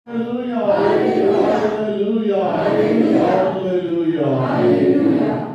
Hallelujah. Hallelujah. Hallelujah.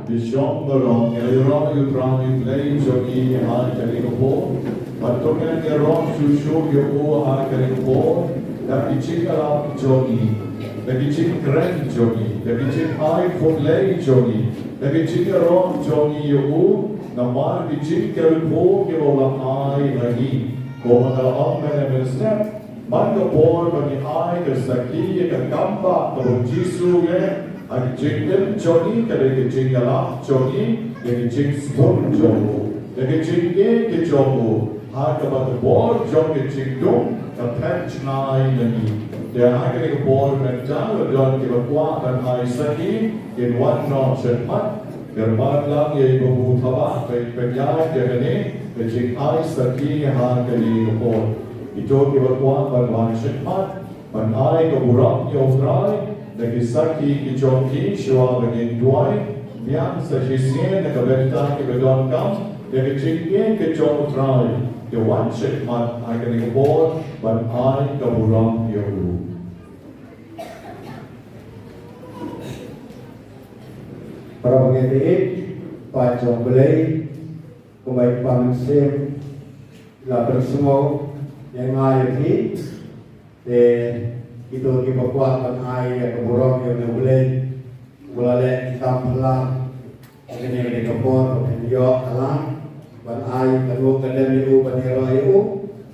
Besjongberong, Elrond utrami play jogi har karingpo. Patokan Elrond susho yo har karingpo. Tapi cikalam jogi. Tapi cikren jogi. Tapi cikai foglay jogi. Tapi cikarom jogi yo. Namar bicikkelpo kevola ai lagi. Komandala men step. Manga por bagi ai ke saki ke kampa ke Jisu ke ag jingdem joni ke de jingala joni de jing spon jomo de jingge ke jomo ha ke ba por jong ke jingdom ke patch nai nani de ha ke por men jang don ke kwa kan ai saki in one notch and pat gerban lang ye bu thaba pe ya de ne de jing ai saki ha ke ni por Ito kiwatwa ban shikmat ban ai ko burak yo trai de kisaki ki jonki shwa ben duai miam sa hisien de kabeta ke bedon kam de chingien ke jon trai de wan shikmat ai ke ni bor ban ai ko burak yo para pengetik pajong belai kumbai pangsim la bersemo yang ai ki de itu ki bakwa kan ai ya keborong yang boleh tampla ini de kebor yo alam ban ai kanu kadem yu ban hero yu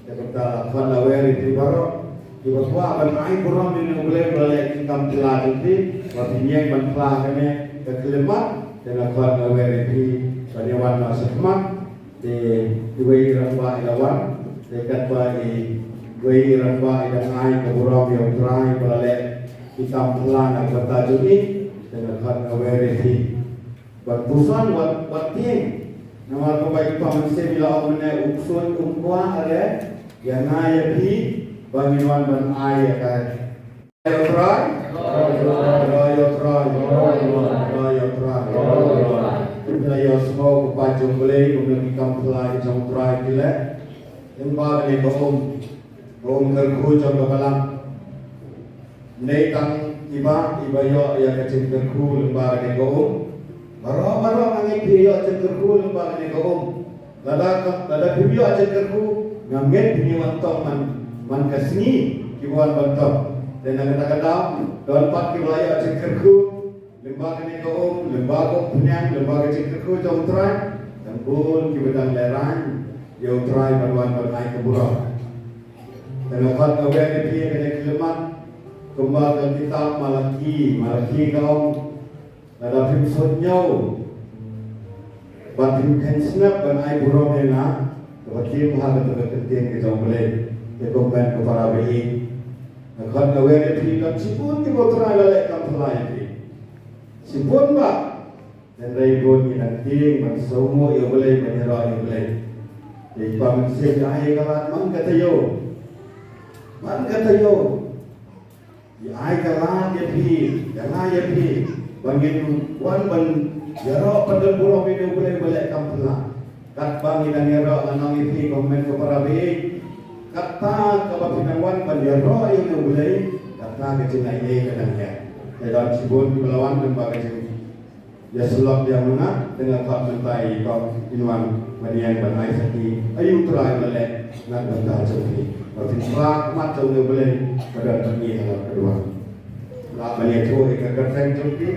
de kata kan aweri di baro di bakwa ban ai borong yang boleh tampla itu waktunya ban pla kene kekelemat dan kan aweri di baniwan nasmat de duwe rangwa ilawan dekat bagi gue rangba idang ai keburang yang terakhir balik hitam pelan yang bertajuni dengan hal awareness berpusan buat tim nama kebaik pamanse bila omne uksun umkwa ada yang ai pi banginuan ban ai akan Bila yo semua kupacung boleh kemudian kampelai jom terakhir gila yang bagi om kerku jom kebalam nei tang iba yo ya kecil kerku lembar ni om baru ngangi piyo kecil kerku lembar ni om lada piyo kecil kerku ngambil bini wantong man kesini kibuan wantong dan kadang-kadang dalam pat kiwaya kecil kerku lembar ni om lembar punya lembar kecil kerku jom terakhir dan pun kibedang lerang yang try berwan bernaik ke buruk. Dan akan awal dia kena kelemat kembali ke kitab Malaki kaum ada firmannya batin kensnap bernaik buruk ena seperti mahal terketin ke jauh boleh ekomen ke para bayi. Akan awal dia kan sipun di bawah lalai kampelai dia. Sipun ba dan raibun yang tinggi maksudmu ia boleh menyerah ia boleh. Di pamsir ai kalat man katayo di ai kalat ya pi bangin wan ban yaro pada burung ini boleh kampla kat bangi dan yaro anang pi komen ko para be kata kabapinan wan ban yaro ini boleh kata ke cina ini kadang ya dalam sibun melawan lembaga ya sulap yang mana dengan kau mentai kau inuan manian banai sakit ayu terakhir lelek nak bantah jadi tapi serak mat jauh boleh pada pergi hal kedua lah manian tu ikan kereng jadi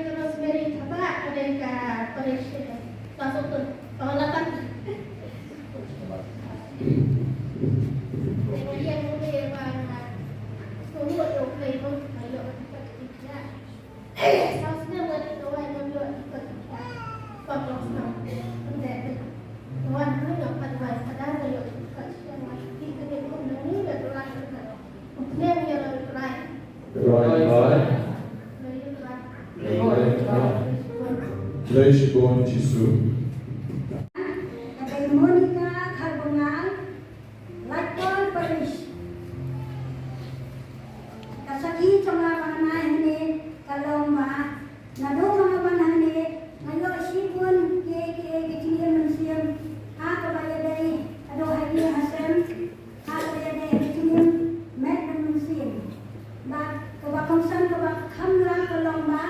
terus beri apa ada ke koleksi masuk tu pengelatan kemudian mulai mana semua okey pun ayo kita sausnya buat itu yang buat kita potong sama untuk tuan tu yang pada pada ayo kita kita ni pun ni berdoa kita punya yang berdoa Leis bon Jisu Monica Carbonal, Lakol Parish. Kasaki mga panganay ni Kalomba, nado mga panahani, ngayon sipon kikiliyan ng siyam, hakabayaday, ado hagi hasem, hakabayaday, kikiliyan, met ng siyam. sim. Ba kebakongsan kebakam lang kalong ba.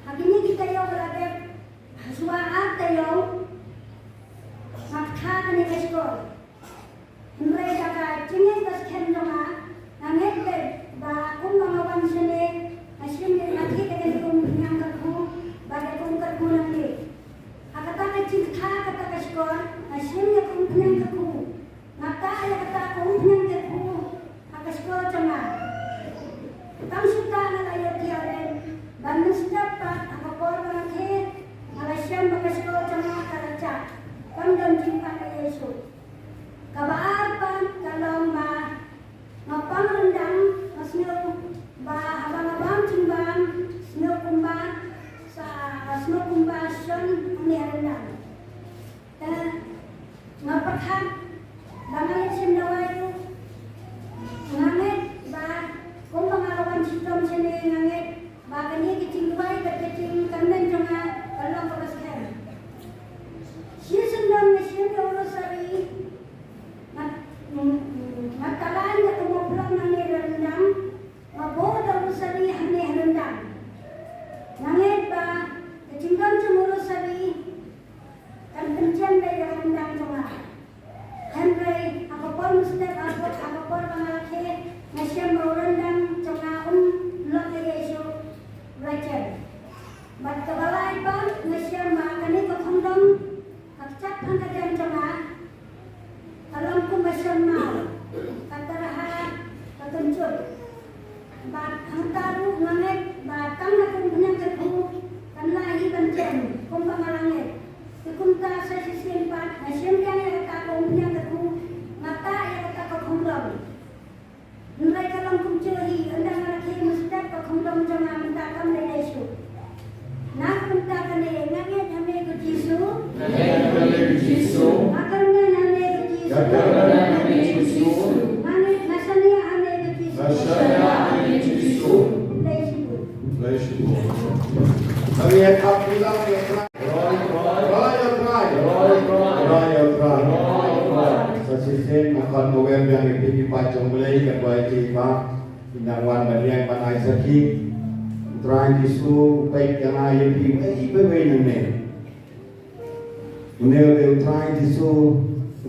Hakini kita yo lagi haswa at yo. Makha kani kasko. Himre daga cingin bas ken jonga. Nanget be ba kung mangawan sene asim de lagi kene kung nyang kaku ba de kung kaku nanti. Akata ka cinta kata kasko asim ya kung nyang kaku. Mata ya kata kung nyang kaku. Akasko jonga. Tang suka na layo tiaren. Bandung dapat akapor nanti. Alasyam bakasko jonga karacha. Kandang jimpa ke Yesus. Kabaapan kalong ba ngapang rendang masnyo ba abang-abang cimbang snyo kumba sa snyo kumba son ni rendang. Ngapakhat bangal sim dawayo nganget ba kung pangalawan sitom sini nganget ba kani kicingway kacing kanen jonga kalong pakaskan. Siyasundang na siya rosary nagkalaan na tumuplang ng nirandang mabuod ang rosary ang nirandang. Nangit ba kacinggan sa rosary kantansyan na nirandang mga Henry ako po mustep ako po pangalaki na siya marandang mga lot na Yesu Rachel. Ba't kabalay pa na siya makakani kakundang Akcak ang kajang jama, alam ko masyang mau, katarahan, katunjud. Bat ang taru ngangit, batang na kung bunyang kaku, kanlahi bancen, kung pangalangit. Ikunta sa sisimpat, na siyempre ang kata kung bunyang kaku, mata ang kata kakumlam. Nulay ka lang kung juri, andang malaki mustap kakumlam jama, mentakam na Yesu. Napunta ka na ngangit, hame ko Yesu. Sasising akan mewem yang dipilih pacung belai ketua jiwa pinangwan belian panai saki terakhir isu baik yang ayat di ibu ini. Unil de terakhir isu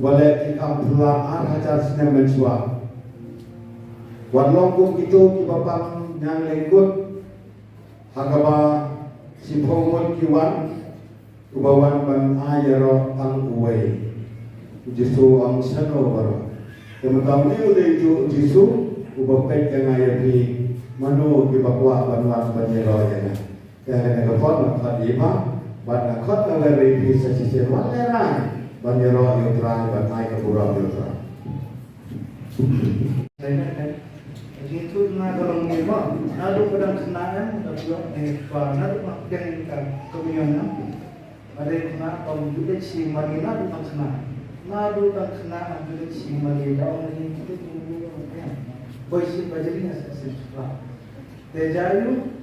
boleh kita pulang hajar senang mencuat. Warlongkum itu kibapang yang lengkut hagaba simpomon kiwan kubawan ban ayaro ang uway. Jisu ang sano baro. Kemudian ni udah jisu ubapek yang ayat di manu kibakwa banwan banjero ya. Yang negapon khadimah ban khot ngare di sisi walera banjero yutra ban ai kapura yutra. Itu na dalam lima, lalu pedang senangan, lalu lalu dengan kemudian ada kena kaum juga si marina datang senang, lalu datang senang juga si marina orang ini kita tunggu apa? Boisi bajari nasi sesuatu. Dejayu,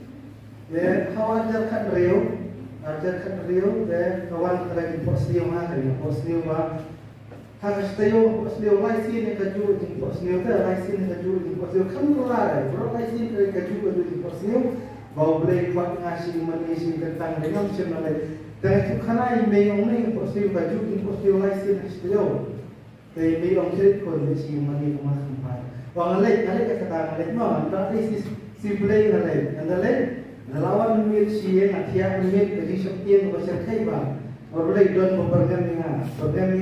de khawatir kan Rio, de kawan kerja posliu mana kerja posliu bah. Harus tahu posliu laisin yang kaju di posliu tu laisin yang kaju di posliu kan keluar, bro laisin yang kaju di posliu, bawa beli kuat ngasih Malaysia tentang dengan sebenarnya. Dan itu karena email ni posliu kaju di posliu laisin posliu, tapi email kita kondisi Malaysia masih sampai. Orang lain kata lain mana, tapi si beli lain, anda lain, lawan email si yang atia email kaju sekian bahasa kaiba, orang beli don program ni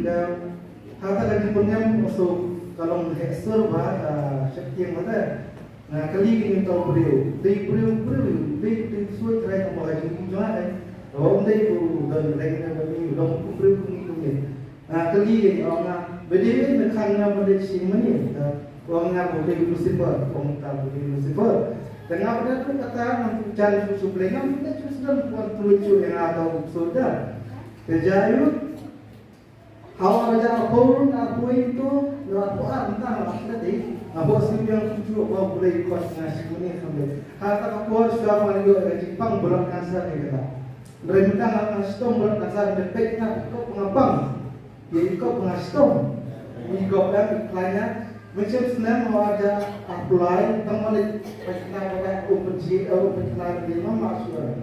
dan kata lagi punya masuk kalau menghesur bah sekian mana, nah kali ini tahu beliau, dia suai cerai sama lagi juga orang dia itu dan lagi nak beli, orang beliau ini. Nah kali ini orang berdiri dengan nama si mana, orang nak beli Lucifer, orang tak beli Lucifer. Tengah pada tu kata cari susu pelengam, kita sudah buat lucu yang ada sudah. Terjadi hawa raja Paul aku itu aku entah apa tadi aku sendiri yang tujuh aku boleh ikut nasi kuning sampai kata aku sudah mengambil dari Jepang bulan kanser ni kata mereka nak stom bulan kanser depeknya kau pengapang dia ikut pengastom ikut dan iklannya macam senang ada apply teman perkenaan uji perkenaan di mana masuk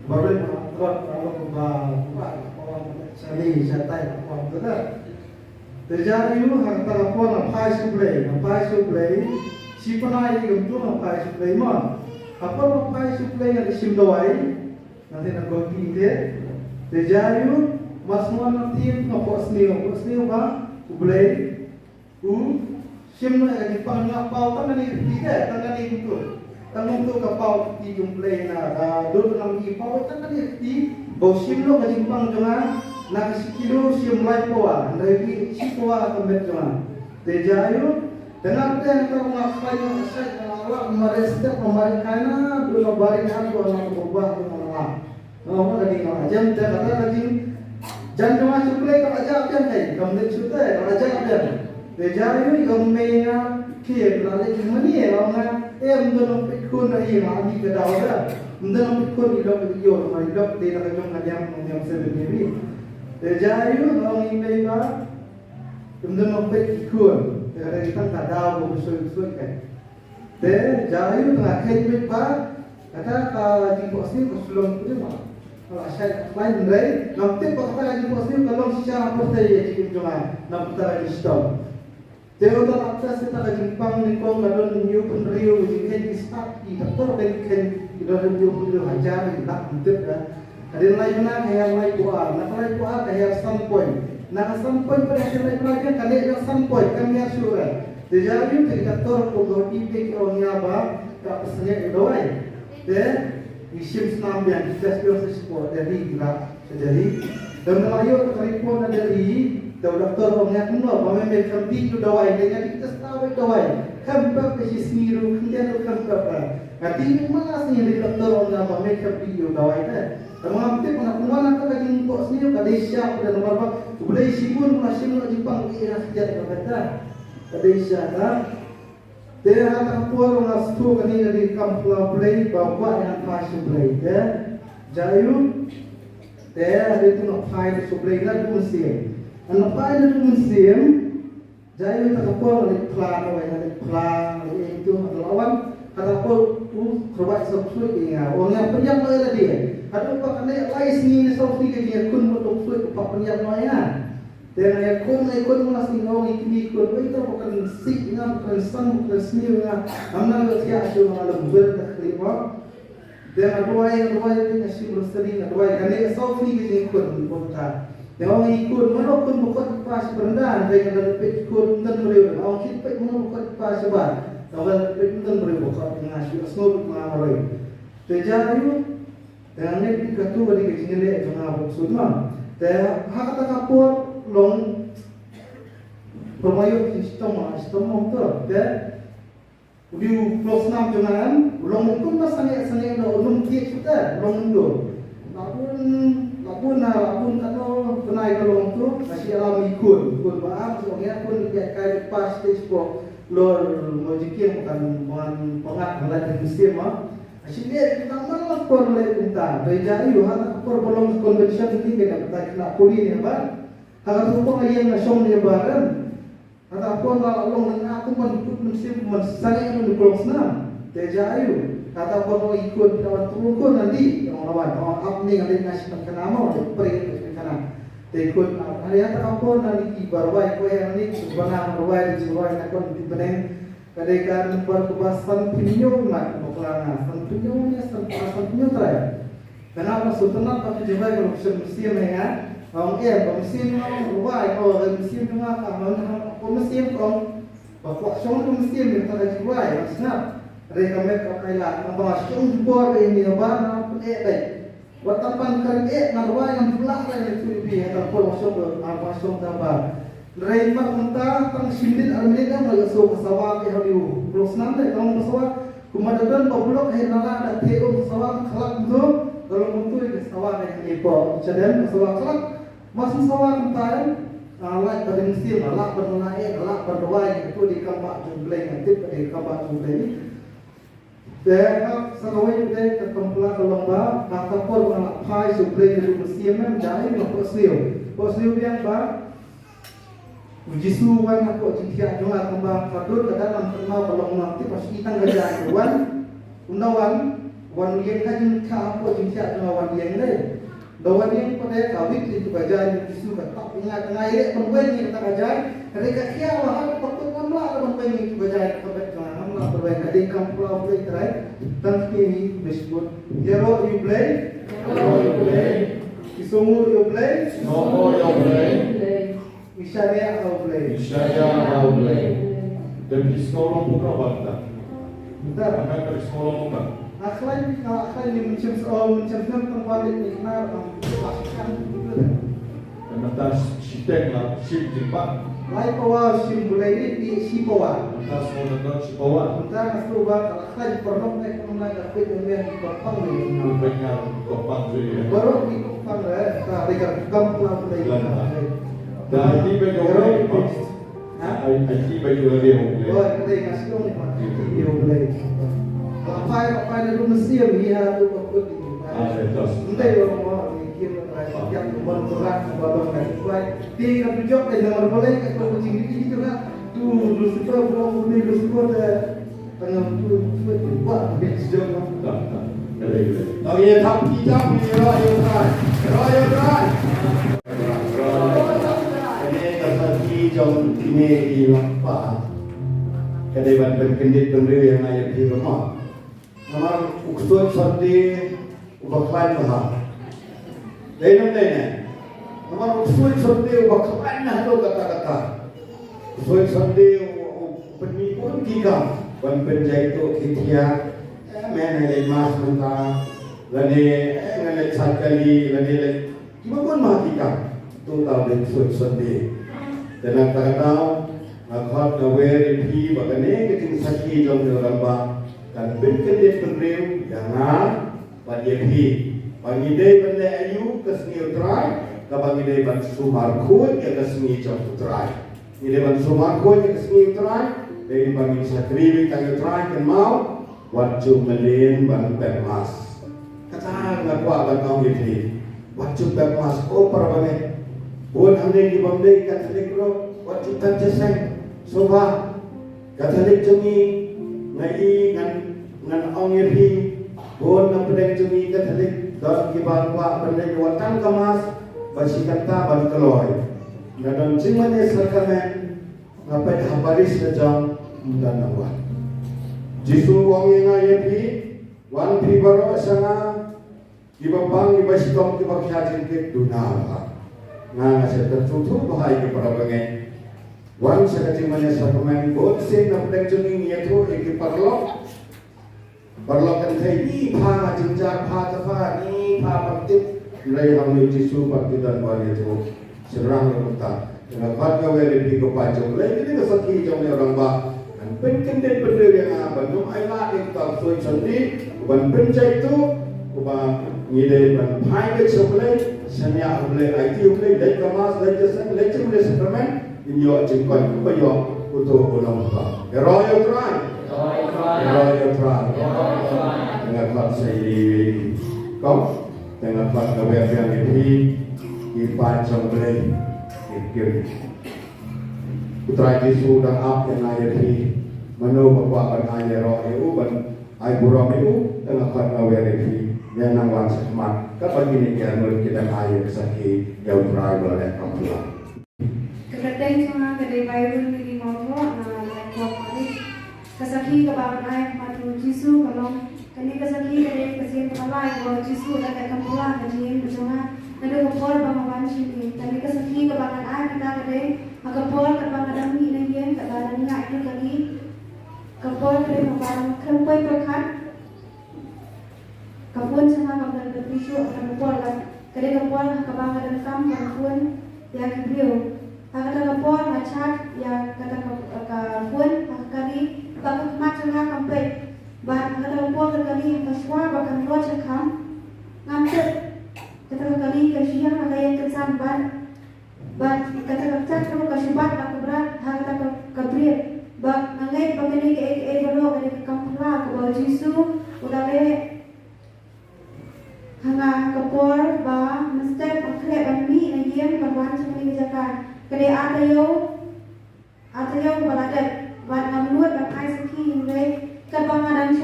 baru terus kalau orang cari catai orang betul terjadi itu harta apa nampai suplai si penai itu nampai suplai mana apa nampai suplai yang disimdawai nanti nak ganti dia terjadi itu masuk nanti nampak senior ba suplai Sim na di pangapau tangan ni tiga tangan ni betul tangan tu kapau di jumlah na dulu nam di pau tangan ni di bau sim lo kasi pang jangan na sikilo sim lai poa dari si poa kembali jangan tejayu dengan ten kau ngapai saya Allah merestep memarikana dulu bari hari orang berubah dengan Allah ngomong tadi ngomong jam dan kata lagi jangan cuma suplai kalau aja apa yang kamu suplai kalau aja apa Bejayu yang mena kiri lalu gimana orang mendorong pikun lagi mati ke dalam mendorong pikun hidup hidup hidup di dalam yang sebegini Bejayu orang ini bah mendorong pikun dari kita tak tahu bersuai kan Bejayu tengah kaji bah kata di posisi kesulung itu mah kalau saya lain dari nanti pakar di posisi kalau siapa percaya di kunjungan nanti lagi stop Tengok atas kita kajimpang ni kau kadang new penriu jika di start di doktor dan di dalam new hajar di tak untuk dah. Ada lain mana kayak lain kuat, nak lain kuat kayak sampoin. Nak sampoin pada hasil lain lagi kan dia sampoin kami asura. Jadi di doktor kau ipek orangnya apa tak pesannya doai. Deh isim senam yang kita spesial dari gerak jadi dan melayu telefon dari doktor orangnya kuno, kami mereka bikin dawai dengan kita tahu dawai. Kampak kasi smiru, kemudian kampak. Nanti mana sih dari doktor orangnya mereka bikin dawai kan? Kamu ambil pengakuan atau kajian kok smiru kada siap dan apa? Boleh sibun masih nak Jepang ia sejak kata. Kada siap kan? Dia akan puas orang stu kini dari kampung play bawa dengan passion play. Jayu, dia ada tu nak fight suplai nak musim. Anak pai itu musim, jadi kita kapal dari pelan itu lawan kata kapal tu terbaik sebesar ini. Orang yang penyak lagi dia. Ada apa kena lain sini sauti kerja kun untuk suai kepak penyak lagi. Dan ikut masih ngau ikut itu bukan sik dengan bukan san bukan seni dengan. Amna kerja asyik malam berterima. Dan dua yang asyik berseri dua kena sauti kerja kun bukan. Yang ikut mana pun bukan pas berendah mereka dalam ikut dan beribu. Orang kita mana bukan pas sebab orang ikut dan beribu kalau mengasih semua mengamalkan. Terjadi dengan ini ketua di kecilnya jangan bersunnah. Tapi hak kata kapur long permayuk sistem itu. Tapi di plus 6 jangan long pun masanya long kiat sudah long mundur. Lapun atau kenai kalau tu masih alam ikut bahan soalnya pun dia kait pas Facebook lor lojikin bukan pengat melalui sistem masih dia kita malah pun oleh kita dari hal apa belum convention ini kita nak kulit ni apa kalau tu pun yang nasional ni baran atau apa kalau aku pun ikut musim saya yang di kelas 6 dari kata kalau ikut kawan turun nanti yang lawan up ni ada nasi kenama ada pergi ke sana ikut hari apa nanti barwai ko yang ni sebenarnya barwai di barwai nak kon di beneng kadekan perkubasan pinyo mat moklana pinyonya pinyo try kenapa sultan apa juga kalau musim ya orang musim barwai ko musim cuma kalau musim kong bapak song musim yang tak jiwai snap rekomen kapailan membahas jumpa ini apa deh watapan kerja narwa yang pulang dari Filipina atau masuk dapat reima mentah tang simdin almeda masuk pesawat yang diu plus nanti kalau pesawat kumadadan bablok henala ada teo pesawat kelak itu kalau untuk pesawat yang dipo jadi pesawat kelak masuk pesawat mentah alat pada mesin alat bernilai alat berdua itu di kampak jumlah nanti di kampak jumlah ini Dehak sakawai kita terkemplah ke lomba kata por mengalak pai suplai dari musim yang jadi dengan posliu yang bah Jisu wan aku cintia doa kembang kadut ke dalam terma belum nanti pas kita gajah wan undawan wan yang kajin ka aku cintia doa wan yang le doa yang pada kawit itu gajah jisu ka tak ingat ngai pemben yang tak gajah mereka kia wah waktu kamla pemben itu gajah kebat kamla pemben ada kamla play try dan kini disebut hero you play Isumur you play Misalnya kau play. Dan di sekolah bukan bangsa. Bentar. Mereka di sekolah bukan. Akhlak ini mencemplung tempat ini kenapa? Lakukan gitu. Dan mereka sitek lah, sim jimpak. Lai pawa sim bulai di si pawa. Mereka semua nonton si bawah. Bentar mas tu bak akhlak pernah naik pernah dapat dengan kopang ni. Rupanya kopang tu ya. Baru di kopang lah. Tak dekat kampung bulai. Dan IT baju orang IT baju orang Oh, kita ingat sekali ni pak. Dia bulai. Apa ada rumah siam dia tu bakut ni. betul. Entah orang mau mikir yang bukan berat bukan baik. Dia nak berjok dengan boleh kat kucing ini gitu kan. Tu lupa belum boleh lupa dah. Tengah tu buat habis jom. Tak. Kali. Tao ye thap ki chap ni ro yo trai. Ini kasih jom ini di lampa. Kadai ban kendit bendera yang ayat di rumah. Nama uksud sorti ubaklan mahal. Lain ni. Nama uksud sorti ubaklan nah tu kata-kata. Uksud sorti penipuan tiga. Ban penjai tu kitia. Mana le mas mentah. Lani ngale sakali lani le. Cuma pun mahtika. Tu tahu den uksud sorti. Dan kata-kata Akhat ngawere pi bagane keting saki jom de ramba dan bin kendit penriu jangan pada pi bagi dei bende ayu kesni utrai ka bagi dei ban sumar khoi ya kesni jom utrai ni dei ban sumar khoi ya kesni utrai dei bagi sakri ka utrai kan mau wajib melin ban permas kata ngakwa ban ngau pi wajib permas oh parabane bon hamne di bamde katolik ro wajib kan jeseng Soba Katolik cumi ngai ngan ongir hi bon na pedeng cumi Katolik dan kibar wa pedeng watan kamas basi kata ban keloy na dan cimane sarkamen ngapai habaris na jam dan nawa jisu wong ngai hi wan pi baro sana ibabang ibasi tom kibakhyajin ke dunala nga sa tertutu bahai ke para bangai Wan sakati manya sakamain bot sen na pedang junging yaitu iki parlok kan thai ni pha jinja pha ta pha ni pha paktip lai hamni jisu pakti dan bali itu serang kita dengan pat gawe di ko pajong lai ini kesaki jong orang ba dan penkenden benda yang banum aila ek ta soi chandi ban penjai tu uba ngide ban phai ke choklai sanya ulai IT ulai lai kamas lai jasan lai chumle sakramen Inyo jengkot payo untuk ulang ta. Royal try. Dengan pat saya kau dengan pat gawe yang ini ipan jomble ikir. Putra Yesus dan apa yang ayat ini manu bapak ban ayat roh itu ban ayat buram itu dengan pat gawe ini yang nangwang semat. Kapan ini kita ayat sakit jauh try boleh kampulang. Kedatangan semua kedai baru ni motor lekor mari kesaki kebawan ayat matu jisu kalau kini kesaki kedai kesian kepala kalau jisu dah kat kampulang kini berjumpa ada kepol bangawan sini kini kesaki kebawan ayat kita kedai kepol kebawan dami lagi kebawan ingat itu kali kepol kedai kebawan kempai perkat kapun sama kebawan berpisu akan kepol kedai kepol kebawan dan kam kapun yang kebeliau kata kapol macam yang kata kapun kali bakal macam kampai bah kata kapol kali kaswa bakal luar cakam ngambil kata kali kasihan ada yang kesan bah kata kapten kalau kasihan aku berat kata kabrir bah ngai bagai ke balo ke kampung ke bawah jisu udah le hanga kapol bah mesti pakai bami lagi yang berwan cuma di jalan Kedai ada yo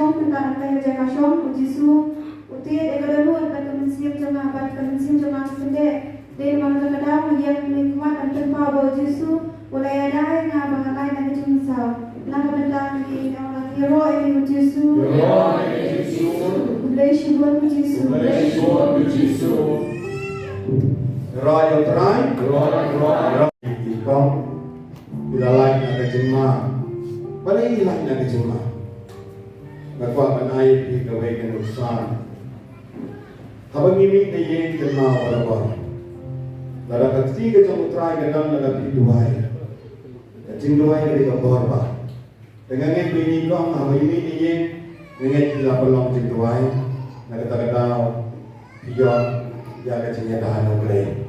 kasyong tentang kaya jaga kasyong ujisu uti egadalun pada musim jemaah pada musim jemaah sendiri dan mangsa kadang yang nikmat dan tanpa bau ujisu mulai ada yang mengalai dan jumsau nak bentang di orang hero ini ujisu mulai syukur ujisu Royal Try, Ikom, bila lain nak kejemah, paling hilang nak kejemah. Bakwa panai di kawaikan usaha. Habang ini dia kena berapa? Lara ketiga jam utrai kadang lara piduai. Cinduai dari kaborba. Dengan yang ini kong, habang ini dia dengan tidak pelong cinduai. Nak kata pion dia kecilnya tahan oleh.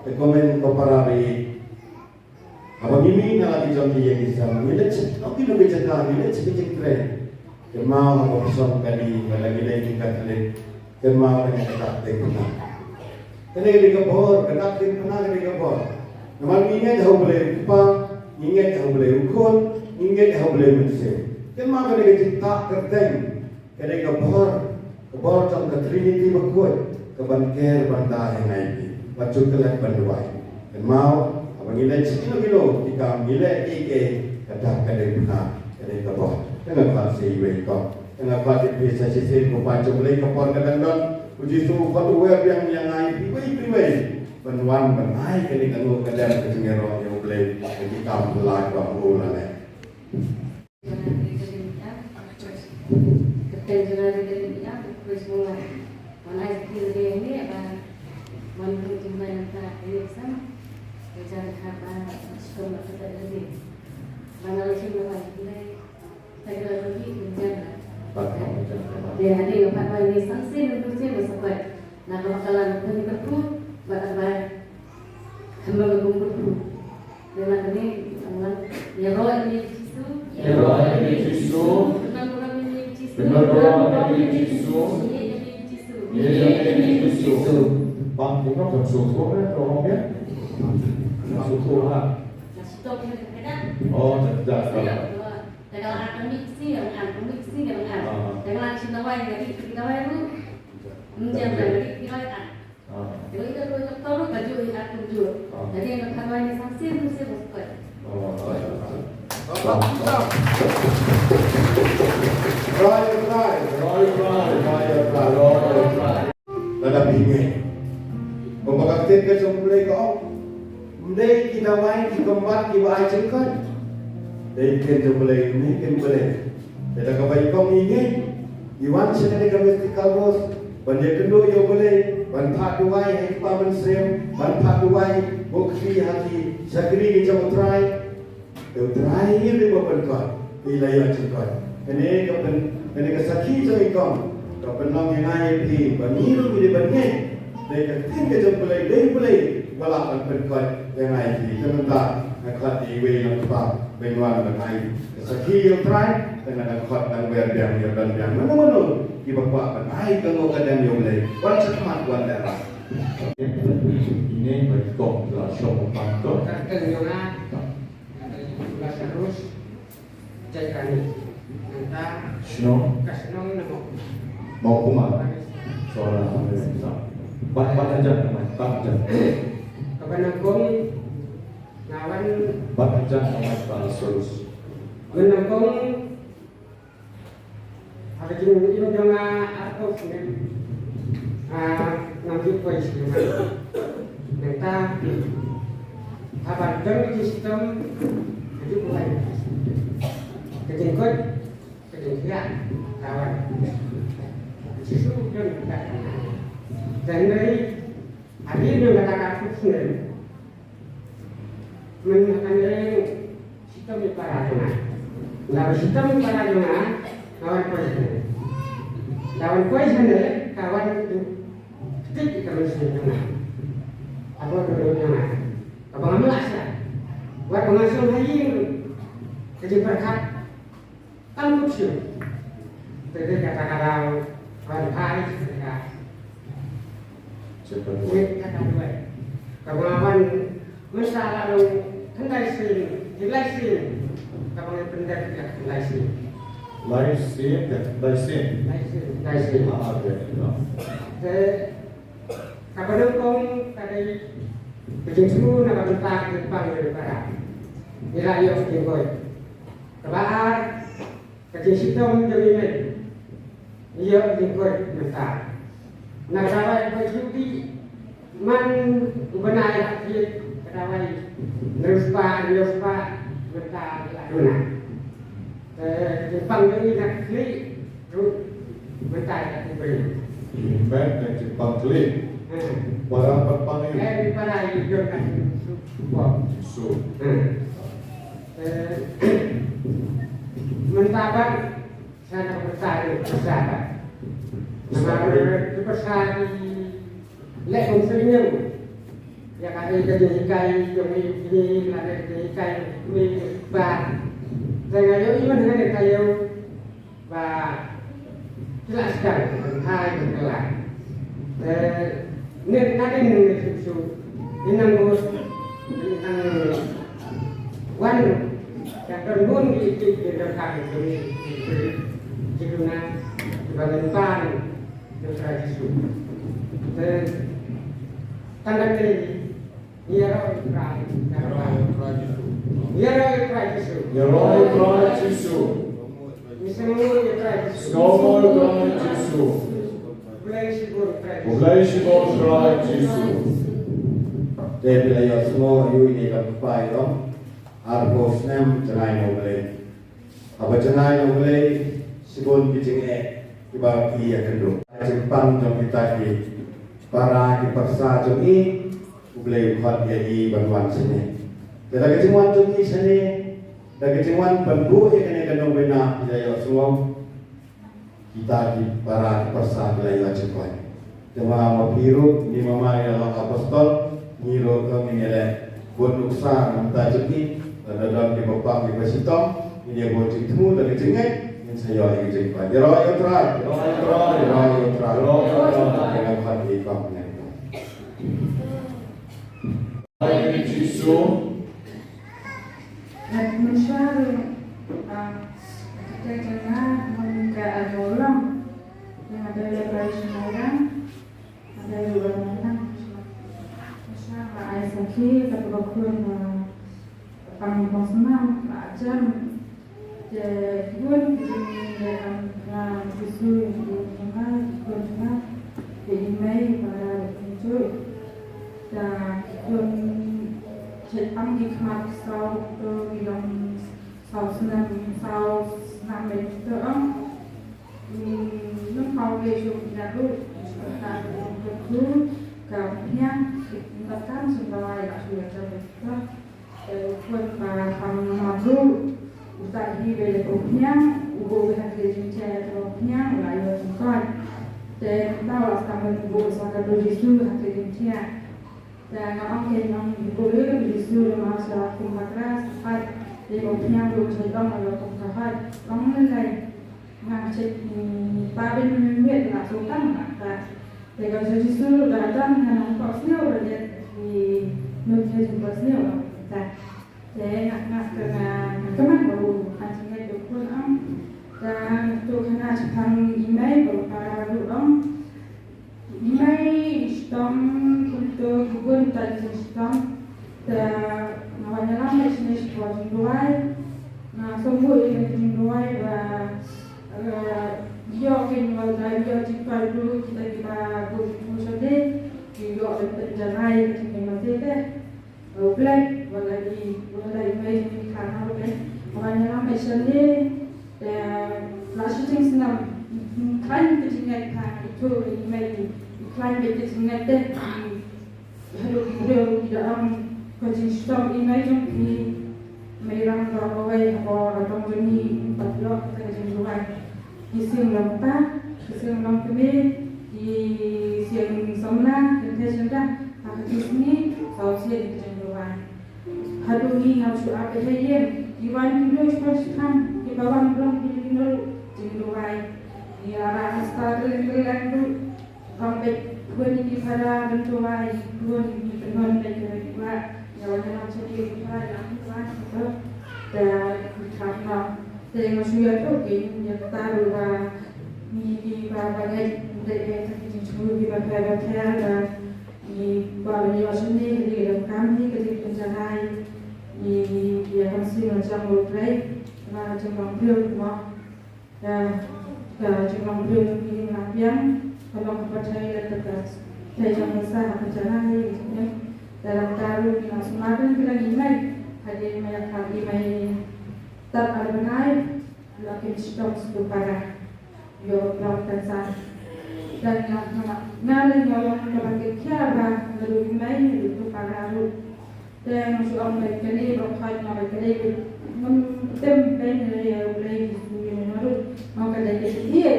Komen koparabi. Abang ini nak lagi jam dia di sana. Bila cek, tapi lebih cerita, bila cek keren. Kemau aku bersama kali, kalau bila kita kali, kemau dengan ketak tengah. Kena kali kebor, ketak tengah kali kebor. Namun ingat jauh boleh lupa, ingat jauh boleh ukun, ingat jauh boleh mencet. Kemau kali ketak kerteng, kali kebor jam ke Trinity berkuat, kebanker bandar yang lain. Bacuk kelak banduai. Dan mau abang gila kilo kita gila kata kadang guna kadang kapal. Tengah fasi weko. Tengah fasi biasa sisi ko bacuk lagi kapal kadang uji tu patu web yang lain priwai banduan banai kadang kadang kecengero yang boleh kita mulai bawa lah. Ketentuan dari dia, terus mulai mana skill dia ini apa? Menurut jumlah yang tak sama, kerja apa sekolah kita lagi. Mana lagi mulai teknologi kerja. Dia ada yang pakai ini sanksi untuk sih bersabar. Nah kalau kalian punya berku, bapak hamba berkumpul. Dengan ini, ya roh ini Yesus. Ya roh ini Yesus. Benar-benar ini Yesus. Benar-benar ini Yesus. Iya ini Yesus. Bang, kita bersyukur ya, tolongnya. Bersyukur lah. Stop kadang. Oh, tidak salah. Kalau akademik sih, kalau cinta wae jadi kita wae lu menjadi dari kita kan. Jadi itu lu tahu baju yang aku jual. Jadi yang kalau ini saksi itu sih bukan. Royal. Ada bingung. Pembaktian ke sumber kau, mendai kita main di tempat kita ajarkan. Dari sumber ini boleh. Kita kapai kau ini, Iwan sedang kami tikabos. Banyak kedua yang boleh. Bantak duai hai paman sem, bantak duai bukti hati. Sakri kita utrai ini berbentuk. Wilayah ajarkan. Ini kesakit jadi kau. Kau pernah mengenai ini, baniru boleh banyak. Mereka tinggal boleh balap berkat yang lain. Sementara nak di yang tempat benuan bermain. Sekali yang try dengan nak dan berdiam dan mana di bawah bermain kalau kadang yang boleh. Wajar mat wajar. Ini berikut lah show kantor. Kadang yang terus cairan entah Snow kasnong namo mau kumar. Soalnya Bat aja namanya, bat aja. kapanangkong ngawan Bat aja namanya Transurus. menangkong ada jenis ini dengan artos ni nanti polis ni entah apa dengan sistem itu bukan kejengkot kejengkian kawan susu dan dan dari hari ini mengatakan sendiri mengatakan sistem parajuna. Lawan sistem parajuna kawan poison. Lawan poison kawan itu tidak terus dengan apa dulunya. Abang amal asal. Buat pengasuh hari jadi berkat kan muncul. Jadi kata-kata kawan hai mereka. Wait kata dua. Kawan masalah lalu hendak sini, hilai sini. Kawan pendek tidak hilai sini. Live stream kan? Live stream. Dari sini. Oke. Kapan kau kadai berjumpa nak bentar depan dari barat. Nilai yang tinggi. Kebaar kerja sistem jaminan. Ia tinggi bentar. Nak rawai berjudi man benar lagi rawai neruspa bentar aduna. Jepang ini nak klik bentar tak beri. Invent dan Jepang klik. Barang Jepang ini. Di mana hidup kan buat. So. Mentabat saya bertanya bersahabat. Nama besar lek konsernya. Ya ada jadi kai ini ada jadi kai ini bah. Saya yo ini dengan kayu bah jelaskan hai berkelan. Ini nanti susu ini nanggus wan yang terhubung di dekat di dunia di bagian pan di tradisi. Tanda ini ia tradisi. Yaroi tradisi. Skomo tradisi. Ublayshibor tradisi. Bila ya semua ayu ini dapat dong. Arbos nem cenai noble. Apa cenai noble sibun bijinge ibarat ia kendung. Jepang jom kita di para di persa jomi ublei buat dia di bantuan sini. Kita kejemuan jomi sini, dah kejemuan bantu ia kena kendung benar dia semua kita di para di persa bila ia Jepang. Jemaah mabiru ni mama dalam apostol niro kami nilai buat nuksa minta jomi. Dalam di bawah di Pasitong ini buat itu dan kejengat ini saya lagi jengkat. Yaroi utrai dengan hati kamu. Hai Jisu. Dan mencari kita jangan meninggal adolam yang ada dari semua ada di luar mana. Misalnya ayah sakit tapi bakun kami konsenam ajar jadi dalam isu yang dikenal jadi Mei pada muncul dan Jepang dikmat sau itu bilang sau senam itu kau besok tidak dulu itu kampnya dikatakan sebagai sudah terbuka buat para pemadu usaha hidup punya, ubu berhasil mencari punya, lalu juga dan tahu sekarang ubu sekarang berjisu hasil mencari dan orang yang ubu berjisu masa kumpulkan sampai di punya ubu sedang lalu kumpulkan orang lain ngacik pabin membuat nak sultan maka dengan berjisu datang dengan kosnya berada di negeri kosnya. Saya nak teman baru hasilnya doktor dan untuk kena Jepang email baru para email sistem untuk Google dan sistem dan namanya lama jenis buat jumlah nah semua yang jumlah dia kenal dia jika dulu kita buat musuhnya dia dapat janai ketika masih Black, walai bayi ni karena black, makanya ramai sekali. Last thing senam, kain kejengat kan itu email, kain kejengat deh. Hello video di dalam konsisten email jom di merang berawai atau jenis 4 blok kita jenuh. Kisah lampa kami di siang semula kita sudah di sini sausia di Hadu ni harus apa saja Iwan dulu sepasang di bawah belum dulu jenduai di arah asal keliling dulu sampai dua ni pada jenduai dua ni penuh dari dua jalan jadi pada yang dua dan karena saya masih ada tu yang taruh di bagai dari cuma di bagai dan di bagai sini di dalam kami ketika penjahai di dia masih macam berbagai macam beliau dan macam beliau ini ngapian kalau kepercayaan tegas saya jangan salah penjahai dalam taruh di semakin bilang ini ada banyak kali main tak ada benar lagi stok separa yo perawatan dan ngalir nyolong kepada kiara lalu main itu para lu dan masuk orang kali berkait orang kali tempen ya boleh yang lalu maka dari dia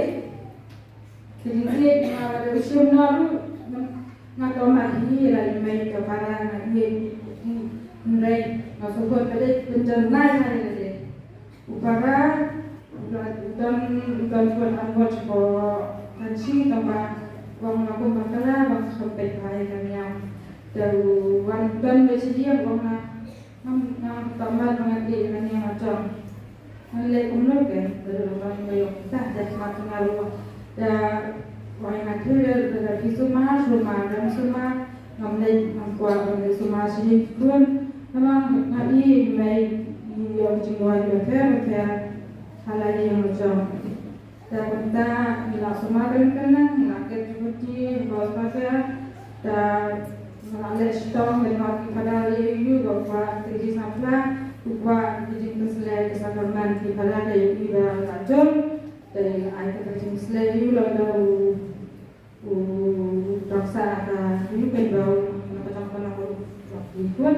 jadi ada usia lalu ngato mahi lagi main kepada dia mulai masuk pada penjenai hari upara dan bukan anggota sekolah kansi tanpa wang aku bakala wang sampai hari kami dan bersedia wang tambah mengerti dengan yang macam oleh umur kan dari orang yang tak ada semacam lalu dan wang akhir dari semua dan semua namai membuat dari semua sini pun memang nanti mai yang jumlah berapa halal yang macam dan kita bila semakin kenal nak kecuali bos pasar dan mengalir stong dengan pada itu bahwa terjadi sampah bahwa jadi meselai kesalahan pada itu berlanjut dari ayat terjadi meselai itu lalu doksa ada itu penbau macam waktu itu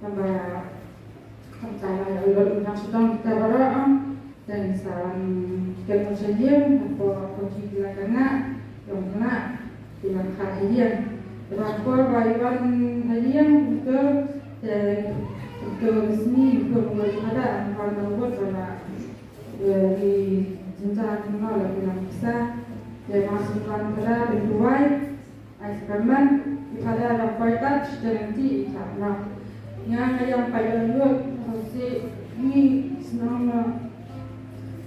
tambah saya lalu langsung kita berdoa dan salam kemudian apa kunci belakangnya yang kena dengan kalian berapa bayar kalian untuk resmi untuk ada karena buat pada di jenjang kenal yang bisa dan masukkan pada bentuai aiskaman pada dapat touch dan nanti karena yang pada dulu masih ini senang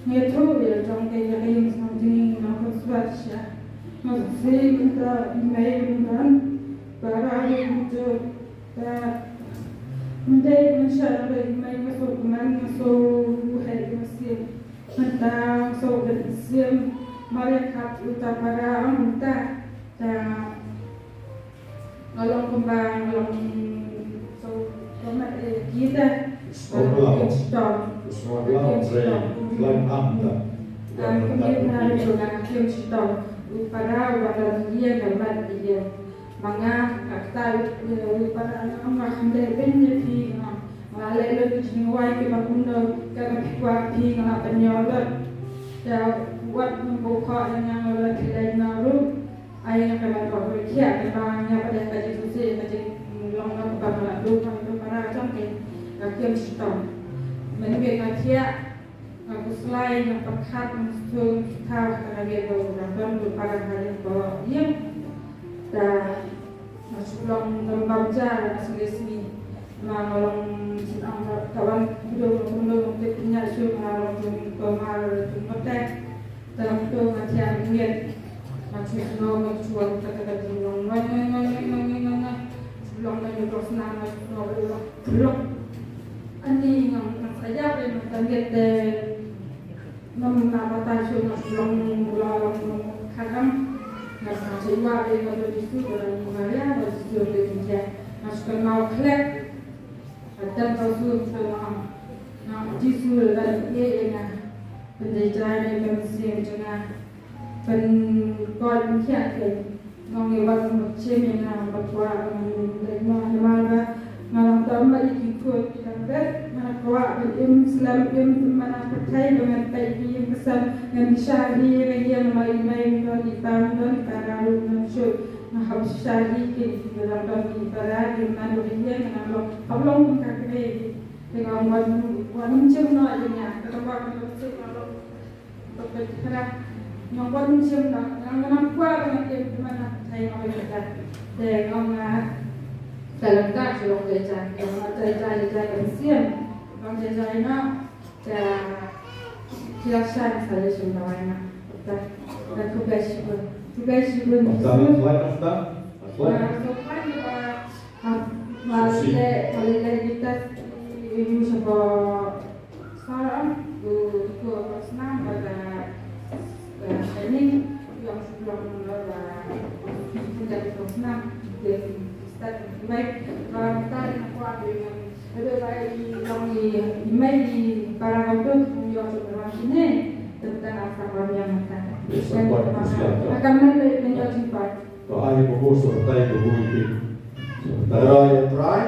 Metro ya trong cái yang something nak swatch masih minta email dan para itu minta mensyarah email masuk masuk hari masih minta masuk bersim mereka uta para minta dan kalau kembang kalau so kita kemudian ada juga yang stop pada waktu dia gambar dia manga kata pada anak dari benefit malah lebih jiwai ke bangunan karena kuapi ngana penyolot dan buat membuka yang lebih lain naru ayah yang kalau berkia memangnya pada kaji sosial kaji long kepada lupa itu para cantik kajian stop mengenai kajian aku selain yang pekat untuk tahu karena dia beragam pada hari bahwa dia dan masuk dalam baca asli sini malam sedang kawan belum punya isu malam kemal tempat dalam itu macam ini masih semua menjual kata-kata belum sebelum menjual senang belum ani yang saja yang target nampak sudah belum kadang nggak sewa kalau itu dalam mengalir harus diorganisasi masukkan mau klep dan tahu sama jisul dan ia penjajahan yang masih macam penkod kiat mengibat macam yang berkuat dari mana malam tambah ikut dan kuat Islam mana percaya dengan baik yang besar yang disyari yang main-main di tahun para masyur harus syari di dalam para di mana dia Allah mengkakai dengan wancung noanya ketempat untuk berbicara yang wancung yang nampak dengan mana saya mau berkata dengan dalam tak selong jajan, yang jajan siam, orang jajan nak, Silakan saya semuanya. Dan tugas juga. Pertama slide after. Malile kita ibu sebuah sekarang ke senam pada ini yang sebelum menjadi senam di start baik kalau kita aku ada yang ada baik di email di para waktu yang sebelum ini tentang apa yang akan menjadi part. Doa yang bagus, doa yang bagus. Raya try.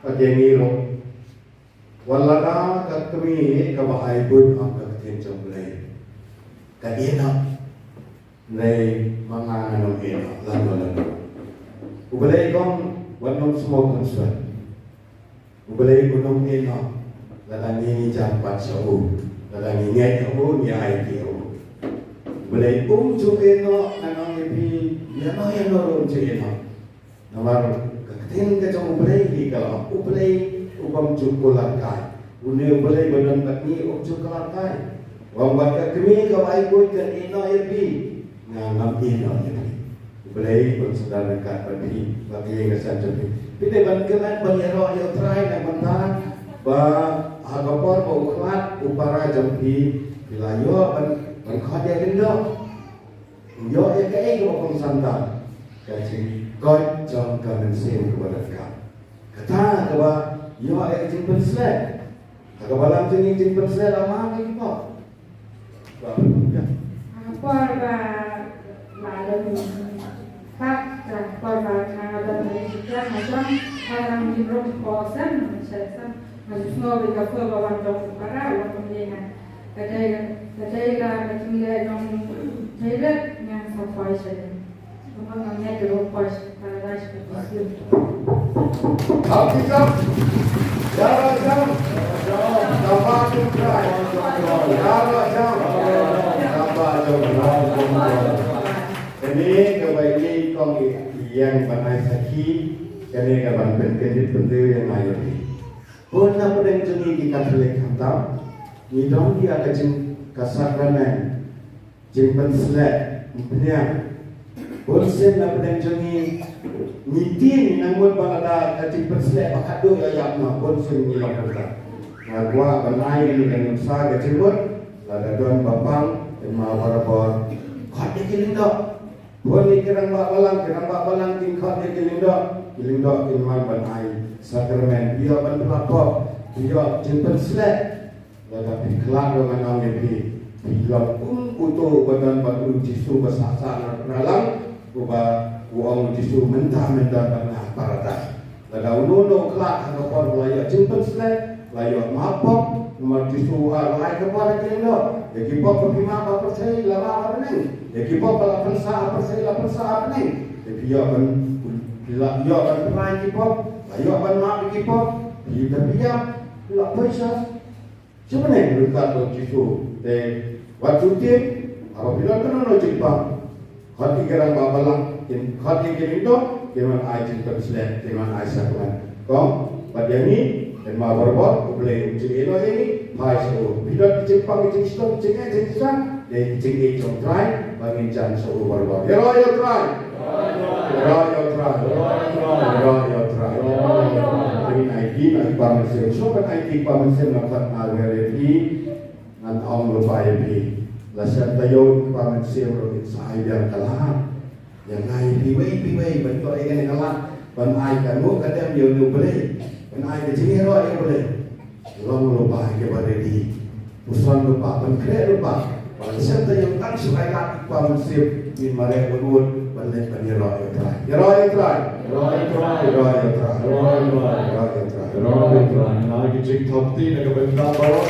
Pagyaniro. Wala na kami kabahay pun ang kagtiyan blay. Kaina na mga anong ina, lalo. Ubalay kong wanong smoke and sweat. Ubalay ko nung ina, lalangin dyan pat sa u. Lalangin ngay u, niya ay kiyo. Ubalay kong ino, anong ipi, yan ron sa ino. Namar, kakatin ka sa ubalay, di ka lang. Ubalay, upang chukulangkay. Uni ubalay, badan takni, chukulangkay. Wang kami kawai ko kan ino ipi, ngam ino ipi. Ubalay, kung saudara kat pagi, bagi yang kesan cepi. Pite bangkelan banyero yo try na bantan, ba hagapor ba uklat upara jampi, bilayo ban khadya lindo. Yo kai ko pang santan. Kasi God jom kamen sim kepada kau. Kata kau yo jimpen sled. Kau balam jenis jimpen sled lama lagi kau. Apa Pak dan juga macam orang di kosan misalnya masih semua mereka bawa dong para orang pembelian ada macam dia dong toilet yang sampai saja orang yang ada pas para seperti itu. Alkitab, jam, tambah jumlah, ini kebaiki kong yang banai saki, kini kaban penkedit bentuk yang lain. Pun apa yang jadi di Katolik hantam, ni dong dia kecil kasakramen, jempen selek, punya. Pun sen apa yang jadi nitin namun pada kecil selek pakado ya yapna pun sen ni lakukan. Ngagwa banai ini kan usaha kecil pun, lada don bapang, emma barabor, kau dikiling dok. Boleh kirang balang tingkat dia kiling dok ilman banai sakramen dia ban pelapor dia jempen selek tapi kelak dengan orang ini bila kutu badan batu jisu besasar nalang ubah uang jisu mentah bana paradas lada unono kelak hangapor layak jempen selek layak mapok nomor jisu alai kepada kiling dok jadi pop pergi percaya lama apa ni jadi pop kalau persa ni jadi dia bila dia pernah kipop ayo ban kipop dia diam bila proses sebenarnya dekat Yesus waktu itu apabila kena Jepang hati gerang babalang hati gerindo dengan ajin terselek dengan Aisyah Tuhan kau pada ni dan mau berbot boleh uji ini hai so bila Jepang itu stop cengah dan cengah jom try bagi jangan so berbot ya try ini ID pamasen so kan ID pamasen dapat already nan om lupa ini lasan tayo pamasen ro insai dia kalah yang ID way bentuk ikan kalah ban ai kamu kadang dia boleh ban ai ke sini ro ai boleh long lupa ke baredi usan lupa ban kre lupa lasan tayo tak sukai kat pamasen ni mare urut balik paniro try. Lagi cik top 3 na kabanda baron.